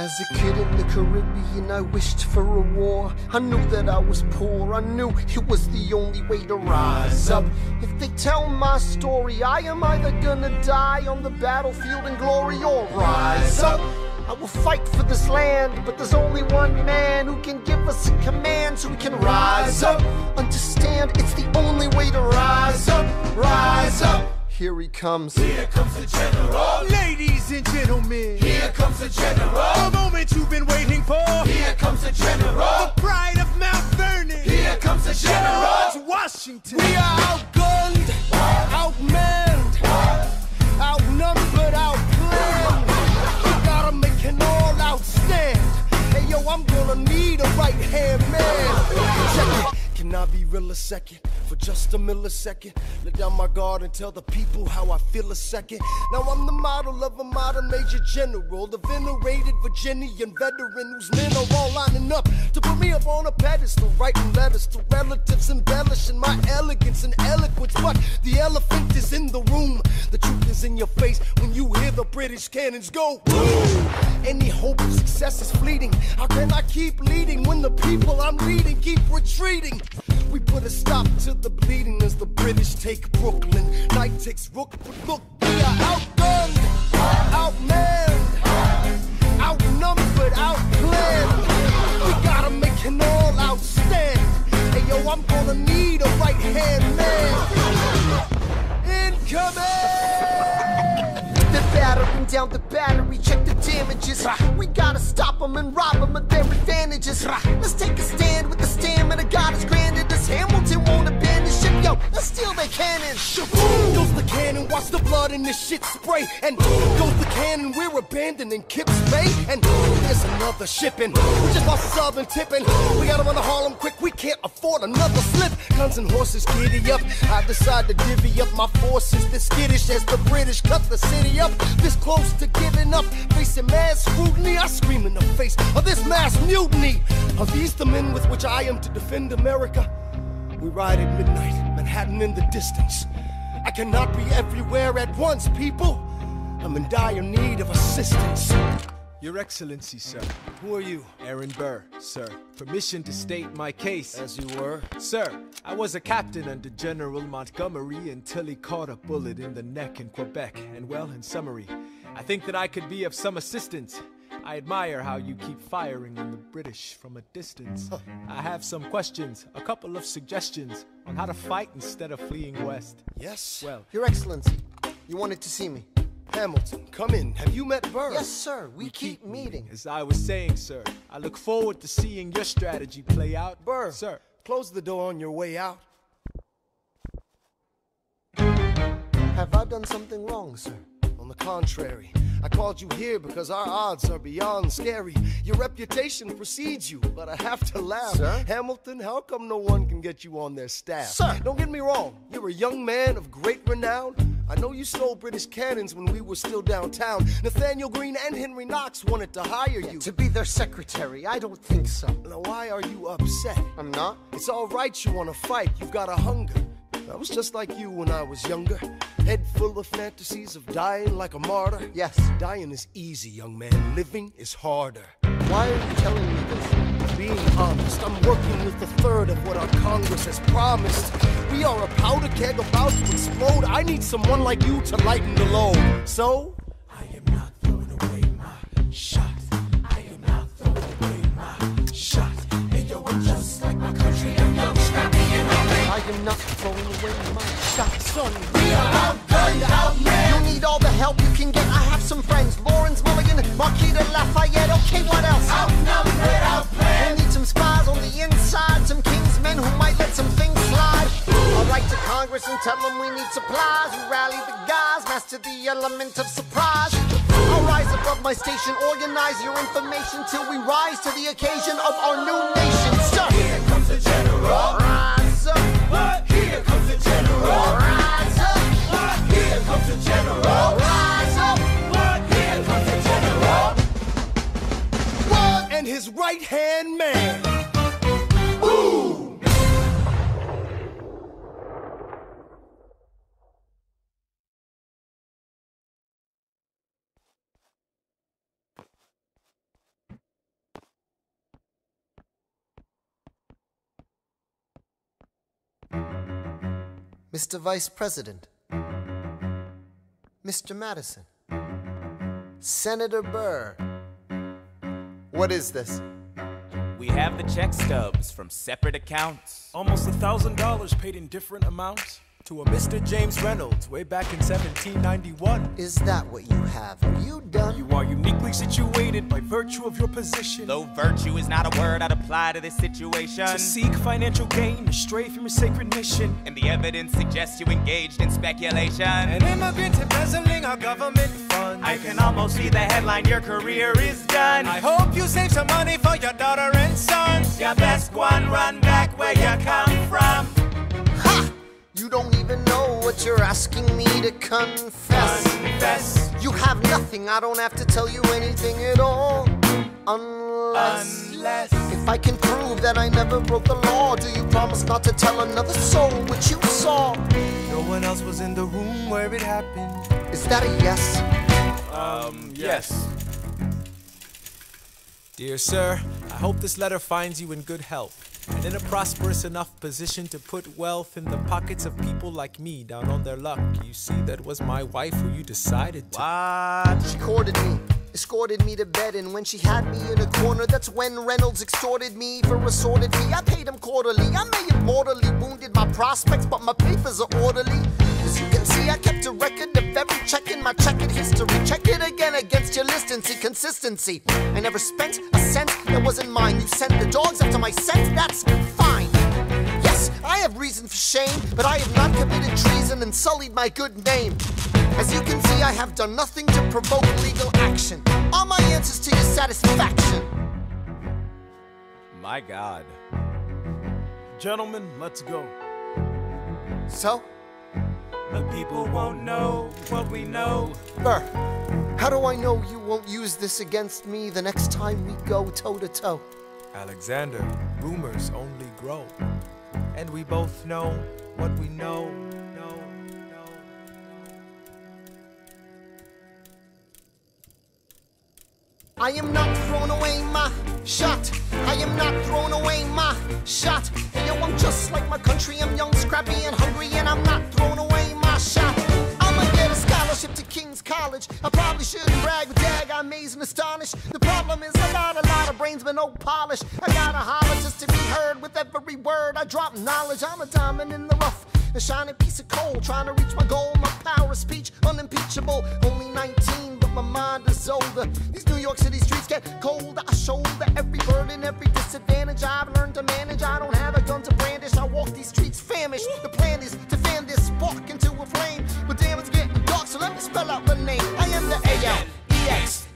As a kid in the Caribbean, I wished for a war. I knew that I was poor, I knew it was the only way to rise up. If they tell my story, I am either gonna die on the battlefield in glory or rise up. I will fight for this land, but there's only one man who can give us a command so we can rise up. Understand, it's the only way to rise up, rise up. Here he comes. Here comes the general. Ladies and gentlemen, Here comes the general. the moment you've been waiting for. Here comes the general. The pride of Mount Vernon. Here comes the general. George Washington. We are outgunned, outmanned, outnumbered, outplanned. We gotta make an all-out stand. Hey yo, I'm gonna need a right-hand man. Check it. Can I be real a second? For just a millisecond, let down my guard and tell the people how I feel a second. Now I'm the model of a modern major general, the venerated Virginian veteran whose men are all lining up to put me up on a pedestal, writing letters to relatives, embellishing my elegance and eloquence. But the elephant is in the room, the truth is in your face when you hear the British cannons go boom. Any hope of success is fleeting. How can I keep leading when the people I'm leading keep retreating? We put a stop to the bleeding as the British take Brooklyn. Night takes Rook, but look, we are outgunned, outmanned, outnumbered, outplanned. We gotta make an all-out stand. Hey yo, I'm gonna need a right-hand man. Incoming! They're battering down the battery, check the damages. We gotta stop them and rob them of their advantages. Let's take a stand with the stamina God has granted us. Hamilton won't abandon ship, yo, let's steal their cannon. Shaboom! Goes the cannon, watch the blood in this shit spray. And goes the cannon, we're abandoning Kips Bay. And there's another shipping. We just lost a sub and tipping. We gotta run to Harlem quick, we can't afford another slip. Guns and horses giddy up. I decide to divvy up my forces. This skittish as the British cut the city up. This close to giving up, facing mass scrutiny. I scream in the face of this mass mutiny. Are these the men with which I am to defend America? We ride at midnight, Manhattan in the distance. I cannot be everywhere at once, people. I'm in dire need of assistance. Your Excellency, sir. Who are you? Aaron Burr, sir. Permission to state my case. As you were. Sir, I was a captain under General Montgomery until he caught a bullet in the neck in Quebec. And well, in summary, I think that I could be of some assistance. I admire how you keep firing on the British from a distance. I have some questions, a couple of suggestions on how to fight instead of fleeing west. Yes? Well, Your Excellency, you wanted to see me. Hamilton, come in. Have you met Burr? Yes, sir, we keep meeting. as I was saying, sir, I look forward to seeing your strategy play out. Burr, Sir. close the door on your way out. Have I done something wrong, sir? On the contrary, I called you here because our odds are beyond scary. Your reputation precedes you, but I have to laugh. Sir? Hamilton, how come no one can get you on their staff? Sir! Don't get me wrong, you're a young man of great renown. I know you stole British cannons when we were still downtown. Nathaniel Greene and Henry Knox wanted to hire you. To be their secretary, I don't think so. Now why are you upset? I'm not? It's all right you want to fight, you've got a hunger. I was just like you when I was younger. Head full of fantasies of dying like a martyr. Yes. Dying is easy, young man. Living is harder. Why are you telling me this? Being honest, I'm working with a third of what our Congress has promised. We are a powder keg about to explode. I need someone like you to lighten the load. So, I am not throwing away my shot. I am not throwing away my shot. And yo, I'm just like my country. I'm young, scrappy, and hungry. I am not throwing away my shot. son, We are outgunned, outmanned. You need all the help you can get. I have some friends. Lawrence Mulligan, Marquis de Lafayette. Okay, what else? Outnumbered, outplanned. We'll need some spies on the inside. Some king's men who might let some things slide. I'll write to Congress and tell them we need supplies. We rally the guys, master the element of surprise. I'll rise above my station, organize your information till we rise to the occasion of our new nation. Sir, Here comes the general. rise up. What? Here comes the general. Rise up. What? Here comes the general. Rise up. What? Here comes the general. and his right-hand man. Mr. Vice President, Mr. Madison, Senator Burr. What is this? We have the check stubs from separate accounts. Almost $1,000 paid in different amounts to a Mr. James Reynolds way back in 1791. Is that what you have? Are you done? You are uniquely situated by virtue of your position. Though virtue is not a word I'd apply to this situation. To seek financial gain, astray from your sacred mission. And the evidence suggests you engaged in speculation. An immigrant embezzling our government funds. I can almost see the headline, your career is done. I hope you save some money for your daughter and sons. Your best one, run back where you come from. Ha! You don't even know what you're asking me to confess. Confess. You have nothing, I don't have to tell you anything at all. Unless if I can prove that I never broke the law, do you promise not to tell another soul what you saw? No one else was in the room where it happened. Is that a yes? Yes. Dear sir, I hope this letter finds you in good health and in a prosperous enough position to put wealth in the pockets of people like me down on their luck. You see, that was my wife who you decided to. What? She courted me, escorted me to bed, and when she had me in a corner, that's when Reynolds extorted me for a sordid fee. I paid him quarterly. I may have mortally wounded my prospects, but my papers are orderly. As you can see, I kept a record of every check in my checkered history. Check it again against your list and see consistency. I never spent a cent that wasn't mine. You sent the dogs after my scent, that's fine. Yes, I have reason for shame, but I have not committed treason and sullied my good name. As you can see, I have done nothing to provoke legal action. Are my answers to your satisfaction? My God. Gentlemen, let's go. So? The people won't know what we know. Burr, how do I know you won't use this against me the next time we go toe-to-toe? Alexander, rumors only grow. And we both know what we know. I am not throwing away my shot. I am not throwing away my shot. And yo, I'm just like my country. I'm young, scrappy, and hungry, and I'm not throwing away my shot. I'ma get a scholarship to King's College. I probably shouldn't brag, but dag, I'm amazed and astonished. The problem is I got a lot of brains, but no polish. I gotta holler just to be heard with every word. I drop knowledge. I'm a diamond in the rough, a shining piece of coal, trying to reach my goal. My power of speech, unimpeachable. Only 19, but my mind is older. These New York City streets get colder. I shoulder every burden, every disadvantage I've learned to manage. I don't have a gun to brandish. I walk these streets famished. The plan is to fan this spark into a flame. But damn, it's getting dark, so let me spell out the name. I am the A-L-E-X-A-N-D-E-R.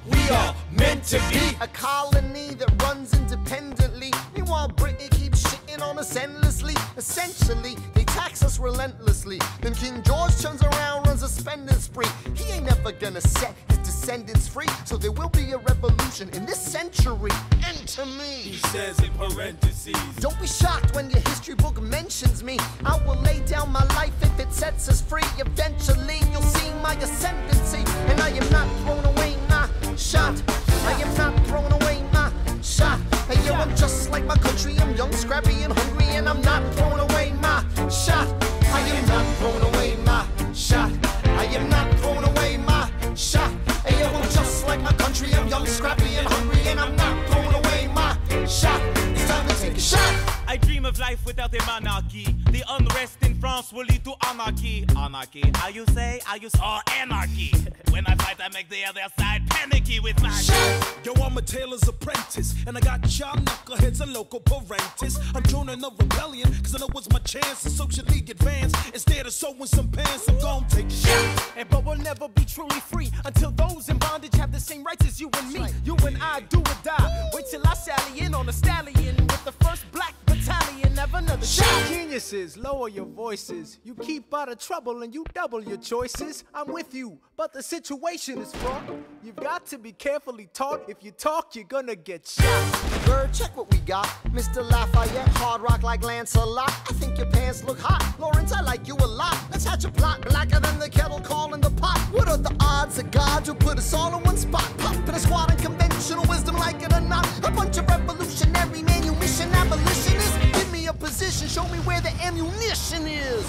We are meant to be a colony that runs independently. Meanwhile, Britain keeps shitting on us endlessly. Essentially, they tax us relentlessly. Then King George turns around, runs a spending spree. He ain't never gonna set his descendants free. So there will be a revolution in this century. Enter me. He says in parentheses. Don't be shocked when your history book mentions me. I will lay down my life if it sets us free. Eventually, you'll see my ascendancy. And I am not throwing away my shot. I am not throwing away my shot. Hey yo, I'm just like my country. I'm young, scrappy, and hungry, and I'm not throwing away my shot. I am not throwing away my shot. I am not throwing away my shot. Hey yo, I'm just like my country. I'm young, scrappy, and hungry, and I'm not throwing away my shot. It's time to take a shot. I dream of life without a monarchy. The unrest in France will lead to anarchy. Anarchy, how you say? Or anarchy. When I fight, I make the other side panicky with my Shot. Yo, I'm a tailor's apprentice, and I got y'all knuckleheads and local parentis. I'm joining a rebellion, cause I know it's my chance to socially advance. Instead of sewing some pants, I'm gon' take a shot. And but we'll never be truly free until those in bondage have the same rights as you and me. You and I do or die. Wait till I sally in on a stallion with the first black battalion. Never another shot. Geniuses, lower your voices. You keep out of trouble and you double your choices. I'm with you, but the situation is fraught. You've got to be carefully taught. If you talk, you're gonna get shot. Bird, check what we got. Mr. Lafayette, hard rock like Lancelot. I think your pants look hot. Lawrence, I like you a lot. Let's hatch a plot blacker than the kettle calling the pot. What are the odds of God who put us all in one spot? Pop in a squad and conventional wisdom, like it or not. A bunch of revolutionary manumission abolitionists. Give me a position mission. Show me where the ammunition is.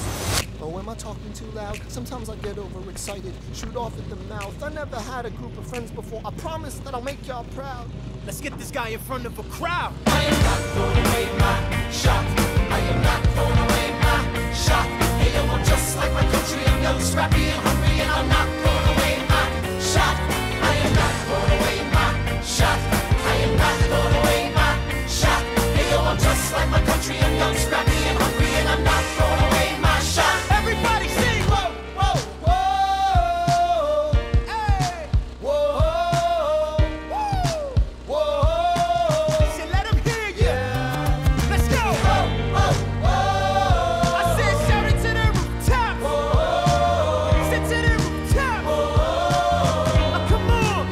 Oh, am I talking too loud? Sometimes I get overexcited, shoot off at the mouth. I never had a group of friends before. I promise that I'll make y'all proud. Let's get this guy in front of a crowd. I am not throwing away my shot. I am not throwing away my shot. Hey, yo, I'm just like my country. I'm young, scrappy, and hungry, and I'm not throwing away my shot. I am not throwing away my shot. I am not throwing away my shot. Hey, yo, I'm just like my country. I'm young, scrappy, and hungry, and I'm not throwing away my shot. Everybody sing! Whoa, whoa, whoa, hey, whoa, whoa, whoa. So let him hear you. Let's go! I said shout it to the rooftop. Sit to the rooftop. Oh, come on.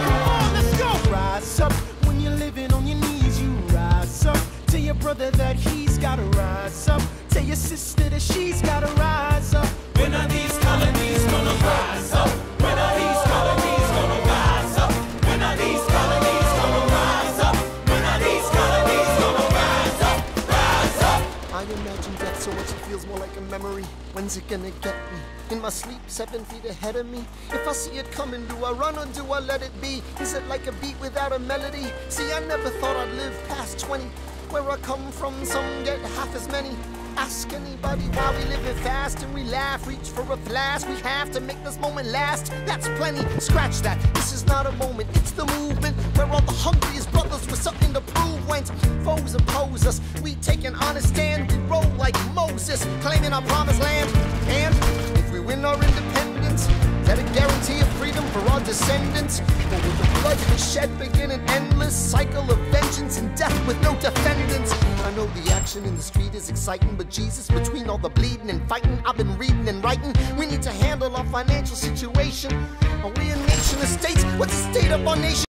Come on, let's go. Rise up when you're living on your knees. You rise up. Tell your brother that he's gotta rise up. Tell your sister that she's gotta rise up. When are these colonies gonna rise up? When are these colonies gonna rise up? When are these colonies gonna rise up? When are these colonies gonna rise up? Rise up! I imagine death so much it feels more like a memory. When's it gonna get me? In my sleep, 7 feet ahead of me. If I see it coming, do I run or do I let it be? Is it like a beat without a melody? See, I never thought I'd live past 20. Where I come from, some get half as many. Ask anybody why we live it fast and we laugh, reach for a flash. We have to make this moment last. That's plenty. Scratch that. This is not a moment, it's the movement where all the hungriest brothers with something to prove went. Foes oppose us. We take an honest stand. We roll like Moses, claiming our promised land. And if we win our independence, is that a guarantee of freedom for our descendants? Or will the blood we shed begin an endless cycle of vengeance and death with no defendants? I know the action in the street is exciting, but Jesus, between all the bleeding and fighting, I've been reading and writing. We need to handle our financial situation. Are we a nation of states? What's the state of our nation?